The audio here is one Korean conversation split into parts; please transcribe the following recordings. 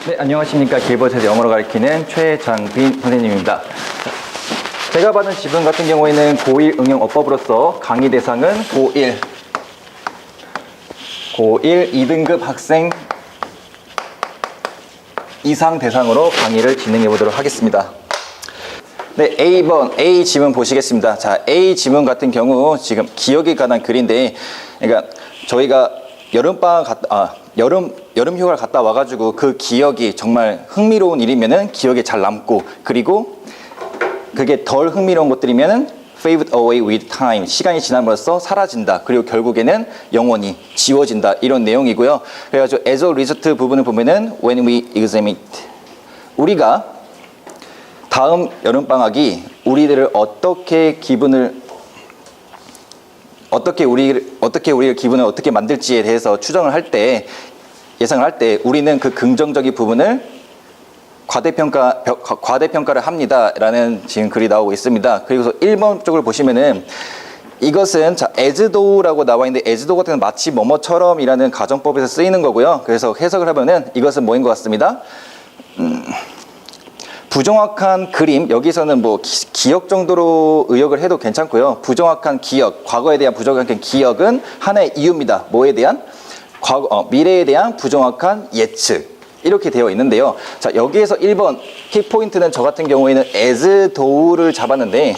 네, 안녕하십니까. 길버트에서 영어로 가르치는 최장빈 선생님입니다. 제가 받은 지분 같은 경우에는 고1 응용 어법으로서 강의 대상은 고1 2등급 학생 이상 대상으로 강의를 진행해 보도록 하겠습니다. 네, A 지문 보시겠습니다. 자, A 지문 같은 경우 지금 기억에 관한 글인데, 그러니까 저희가 여름 휴가를 갔다 와가지고 그 기억이 정말 흥미로운 일이면은 기억에 잘 남고, 그리고 그게 덜 흥미로운 것들이면은 fade away with time, 시간이 지남으로써 사라진다. 그리고 결국에는 영원히 지워진다. 이런 내용이고요. 그래가지고 as a result 부분을 보면은 when we examine it, 우리가 다음 여름방학이 우리들을 어떻게 우리의 기분을 어떻게 만들지에 대해서 추정을 할 때, 예상을 할 때 우리는 그 긍정적인 부분을 과대평가를 합니다. 라는 지금 글이 나오고 있습니다. 그리고서 1번 쪽을 보시면은 이것은 자, as though라고 나와 있는데 as though 같은 건 마치 뭐뭐처럼 이라는 가정법에서 쓰이는 거고요. 그래서 해석을 하면은 이것은 뭐인 것 같습니다. 부정확한 그림, 여기서는 뭐 기억 정도로 의역을 해도 괜찮고요. 부정확한 기억, 과거에 대한 부정확한 기억은 하나의 이유입니다. 뭐에 대한? 미래에 대한 부정확한 예측. 이렇게 되어 있는데요. 자, 여기에서 1번 키포인트는 저 같은 경우에는 as though를 잡았는데,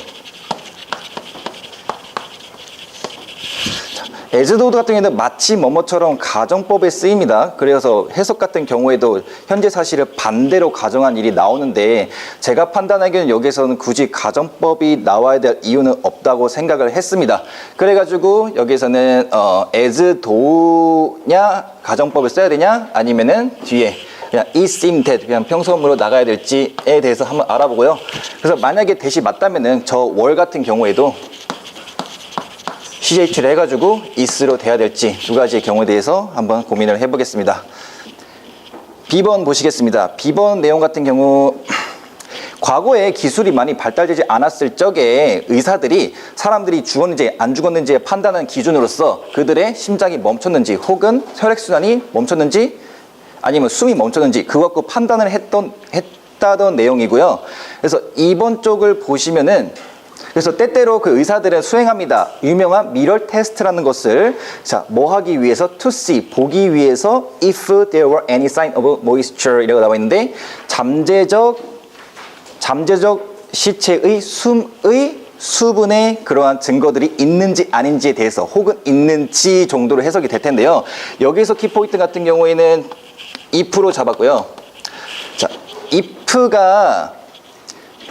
as though 같은 경우에는 마치 뭐뭐처럼 가정법에 쓰입니다. 그래서 해석 같은 경우에도 현재 사실을 반대로 가정한 일이 나오는데, 제가 판단하기에는 여기서는 굳이 가정법이 나와야 될 이유는 없다고 생각을 했습니다. 그래가지고 여기서는 as though냐 가정법을 써야 되냐, 아니면은 뒤에 그냥 it seemed that 그냥 평소음으로 나가야 될지에 대해서 한번 알아보고요. 그래서 만약에 대시 맞다면은 저 월 같은 경우에도 CH를 해가지고 is로 돼야 될지 두 가지의 경우에 대해서 한번 고민을 해보겠습니다. B번 보시겠습니다. B번 내용 같은 경우, 과거에 기술이 많이 발달되지 않았을 적에 의사들이 사람들이 죽었는지 안 죽었는지에 판단하는 기준으로서 그들의 심장이 멈췄는지 혹은 혈액순환이 멈췄는지 아니면 숨이 멈췄는지 그거 갖고 판단을 했다던 내용이고요. 그래서 2번 쪽을 보시면은, 그래서 때때로 그 의사들은 수행합니다. 유명한 미러 테스트라는 것을 뭐 하기 위해서? to see, 보기 위해서 if there were any sign of moisture 이라고 나와 있는데, 잠재적 시체의 숨의 수분의 그러한 증거들이 있는지 아닌지에 대해서, 혹은 있는지 정도로 해석이 될 텐데요. 여기서 키포인트 같은 경우에는 if로 잡았고요. 자, if가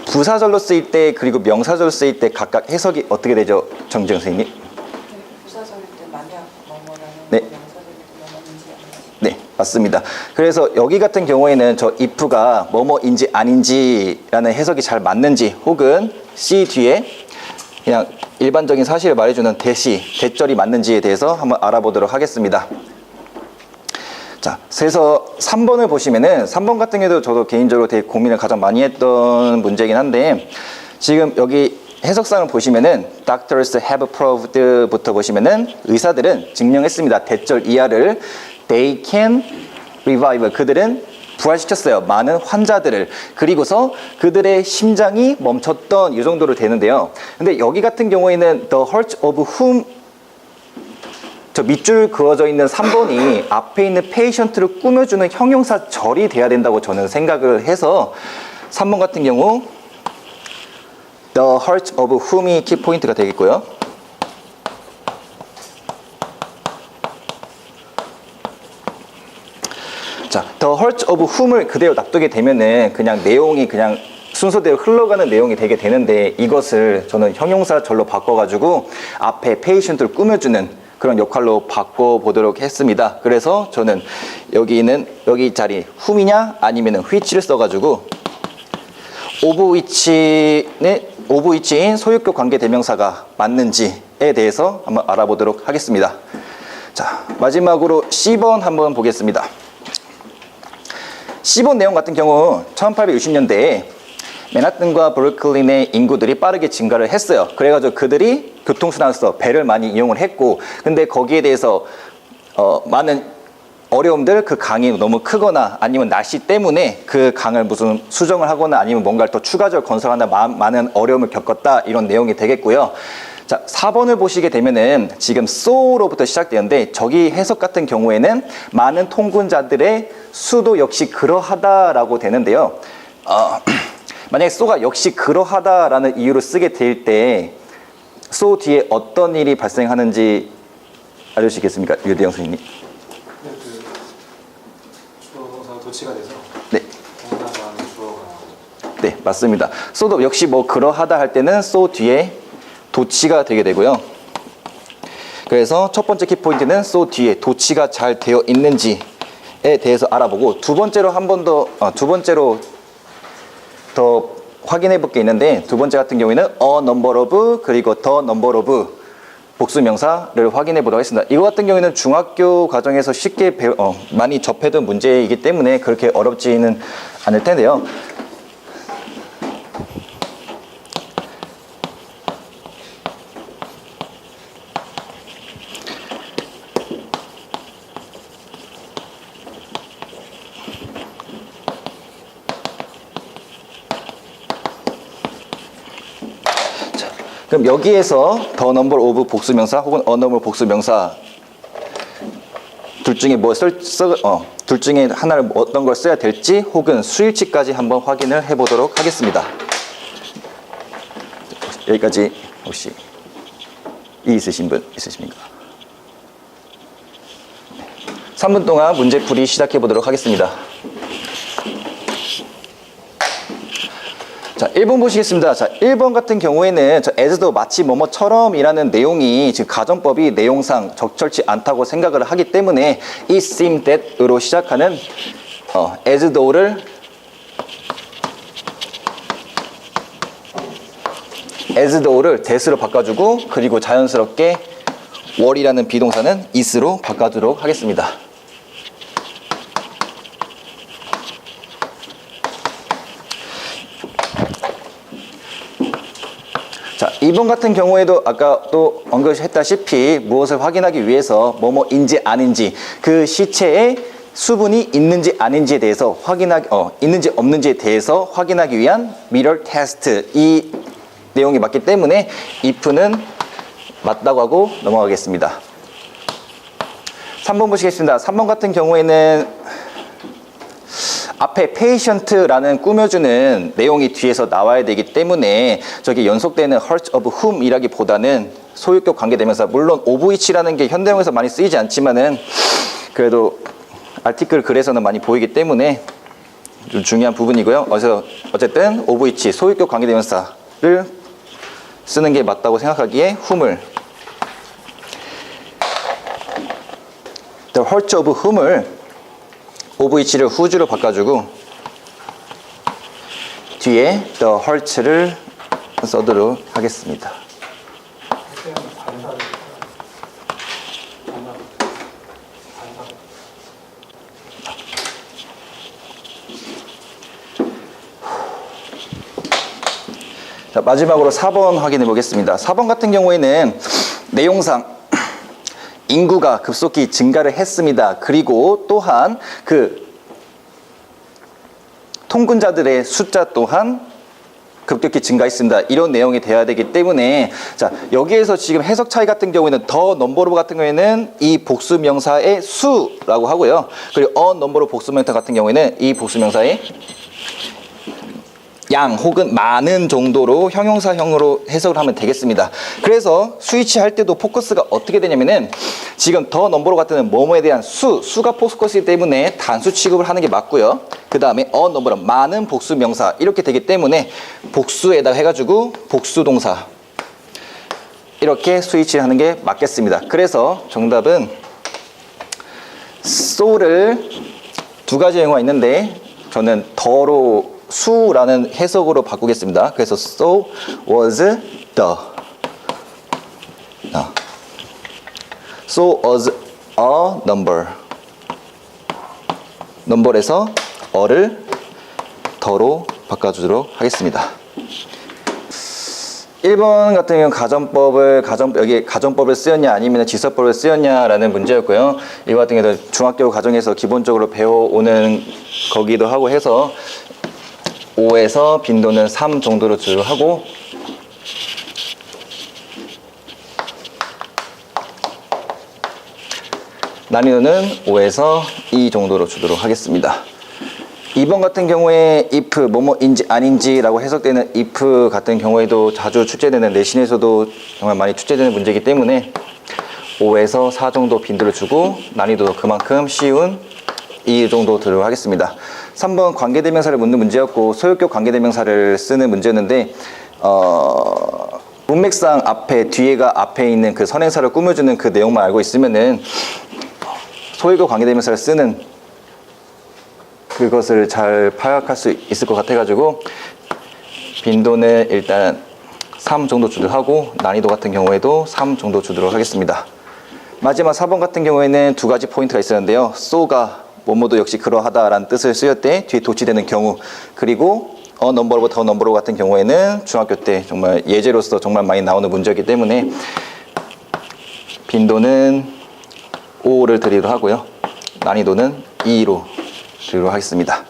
부사절로 쓰일 때 그리고 명사절로 쓰일 때 각각 해석이 어떻게 되죠, 정지영 선생님? 네, 부사절일 때 만약 뭐뭐라는, 네. 명사절일 때 뭐뭐인지 아닌지. 네, 맞습니다. 그래서 여기 같은 경우에는 저 if가 뭐뭐인지 아닌지라는 해석이 잘 맞는지, 혹은 C 뒤에 그냥 일반적인 사실을 말해주는 대절이 맞는지에 대해서 한번 알아보도록 하겠습니다. 자, 그래서 3번을 보시면은 3번 같은 경우도 저도 개인적으로 되게 고민을 가장 많이 했던 문제이긴 한데, 지금 여기 해석상을 보시면은 Doctors have proved부터 보시면은 의사들은 증명했습니다. 대절 이하를 they can revive, 그들은 부활시켰어요. 많은 환자들을. 그리고서 그들의 심장이 멈췄던 이 정도로 되는데요. 근데 여기 같은 경우에는 the heart of whom, 저 밑줄 그어져 있는 3번이 앞에 있는 patient를 꾸며주는 형용사절이 돼야 된다고 저는 생각을 해서 3번 같은 경우 the heart of whom이 키포인트가 되겠고요. 자, the heart of whom을 그대로 놔두게 되면은 그냥 내용이 그냥 순서대로 흘러가는 내용이 되게 되는데, 이것을 저는 형용사절로 바꿔가지고 앞에 patient를 꾸며주는 그런 역할로 바꿔보도록 했습니다. 그래서 저는 여기 자리 whom이냐 아니면 which를 써가지고 of which인 소유격 관계 대명사가 맞는지에 대해서 한번 알아보도록 하겠습니다. 자, 마지막으로 C번 한번 보겠습니다. C번 내용 같은 경우 1860년대에 맨하튼과 브루클린 내 인구들이 빠르게 증가를 했어요. 그래가지고 그들이 교통수단으로서 배를 많이 이용을 했고, 근데 거기에 대해서 많은 어려움들, 그 강이 너무 크거나 아니면 날씨 때문에 그 강을 무슨 수정을 하거나 아니면 뭔가를 더 추가적으로 건설하는 많은 어려움을 겪었다, 이런 내용이 되겠고요. 자, 4번을 보시게 되면은 지금 so로부터 시작되는데, 저기 해석 같은 경우에는 많은 통근자들의 수도 역시 그러하다라고 되는데요. 만약에 so가 역시 그러하다라는 이유로 쓰게 될 때 so 뒤에 어떤 일이 발생하는지 알려주시겠습니까, 유대영 선생님? 주어가 도치가 돼서 네. 동사가 안에 주어가 나오고. 네, 맞습니다. so도 역시 뭐 그러하다 할 때는 so 뒤에 도치가 되게 되고요. 그래서 첫 번째 키포인트는 so 뒤에 도치가 잘 되어 있는지에 대해서 알아보고, 두 번째로 더 확인해 볼 게 있는데, 두 번째 같은 경우에는 a number of 그리고 the number of 복수 명사를 확인해 보도록 하겠습니다. 이거 같은 경우에는 중학교 과정에서 쉽게 많이 접해둔 문제이기 때문에 그렇게 어렵지는 않을 텐데요. 그럼 여기에서 the number of 복수명사 혹은 a number 복수명사 둘 중에 둘 중에 하나를 어떤 걸 써야 될지 혹은 수일치까지 한번 확인을 해보도록 하겠습니다. 여기까지 혹시 이 있으신 분 있으십니까? 3분 동안 문제풀이 시작해 보도록 하겠습니다. 자, 1번 보시겠습니다. 자, 1번 같은 경우에는 as though 마치 뭐뭐처럼 이라는 내용이 지금 가정법이 내용상 적절치 않다고 생각을 하기 때문에 it seemed that 으로 시작하는 as though를 that으로 바꿔주고, 그리고 자연스럽게 were이라는 비동사는 is로 바꿔주도록 하겠습니다. 자, 2번 같은 경우에도 아까 또 언급했다시피 무엇을 확인하기 위해서 뭐뭐인지 아닌지, 그 시체에 수분이 있는지 아닌지에 대해서 있는지 없는지에 대해서 확인하기 위한 mirror test, 이 내용이 맞기 때문에 if는 맞다고 하고 넘어가겠습니다. 3번 보시겠습니다. 3번 같은 경우에는 앞에 patient라는 꾸며주는 내용이 뒤에서 나와야 되기 때문에 저기 연속되는 hurt of whom 이라기보다는 소유격 관계대명사, 물론 of which라는 게 현대형에서 많이 쓰이지 않지만은 그래도 아티클 글에서는 많이 보이기 때문에 좀 중요한 부분이고요. 어쨌든 of which 소유격 관계대명사를 쓰는 게 맞다고 생각하기에 whom을 the hurt of whom을 of which를 whose로 바꿔주고 뒤에 the hurt를 써도록 하겠습니다. 자, 마지막으로 4번 확인해 보겠습니다. 4번 같은 경우에는 내용상 인구가 급속히 증가를 했습니다. 그리고 또한 그 통근자들의 숫자 또한 급격히 증가했습니다. 이런 내용이 돼야 되기 때문에, 자, 여기에서 지금 해석 차이 같은 경우에는 the number of 같은 경우에는 이 복수 명사의 수라고 하고요. 그리고 a number of 복수 명사 같은 경우에는 이 복수 명사의 양 혹은 많은 정도로 형용사형으로 해석을 하면 되겠습니다. 그래서 스위치 할 때도 포커스가 어떻게 되냐면은 지금 더 넘버로 같은 뭐뭐에 대한 수가 포커스이기 때문에 단수 취급을 하는 게 맞고요. 그 다음에 넘버는 많은 복수 명사 이렇게 되기 때문에 복수에다가 해가지고 복수 동사 이렇게 스위치를 하는 게 맞겠습니다. 그래서 정답은 so를 두 가지 용어가 있는데 저는 더로 수라는 해석으로 바꾸겠습니다. 그래서 so was the so was a number 넘버에서 어를 더로 바꿔주도록 하겠습니다. 1번 같은 경우는 여기 가정법을 쓰였냐 아니면 지서법을 쓰였냐라는 문제였고요. 이거 같은 경우는 중학교 과정에서 기본적으로 배워오는 거기도 하고 해서 5에서 빈도는 3 정도로 주하고 난이도는 5에서 2 정도로 주도록 하겠습니다. 2번 같은 경우에 if 뭐뭐인지 아닌지라고 해석되는 if 같은 경우에도 자주 출제되는 내신에서도 정말 많이 출제되는 문제이기 때문에 5에서 4 정도 빈도를 주고 난이도도 그만큼 쉬운 2 정도 들도록 하겠습니다. 3번 관계대명사를 묻는 문제였고 소유격 관계대명사를 쓰는 문제였는데 문맥상 뒤에가 앞에 있는 그 선행사를 꾸며주는 그 내용만 알고 있으면은 소유격 관계대명사를 쓰는 그것을 잘 파악할 수 있을 것 같아가지고 빈도는 일단 3 정도 주도록 하고 난이도 같은 경우에도 3 정도 주도록 하겠습니다. 마지막 4번 같은 경우에는 두 가지 포인트가 있었는데요. so가 뭐뭐도 역시 그러하다라는 뜻을 쓰였을 때 뒤에 도치되는 경우, 그리고 넘버로부터 더 넘버로 같은 경우에는 중학교 때 정말 예제로서 정말 많이 나오는 문제이기 때문에 빈도는 5를 드리도록 하고요. 난이도는 2로 드리도록 하겠습니다.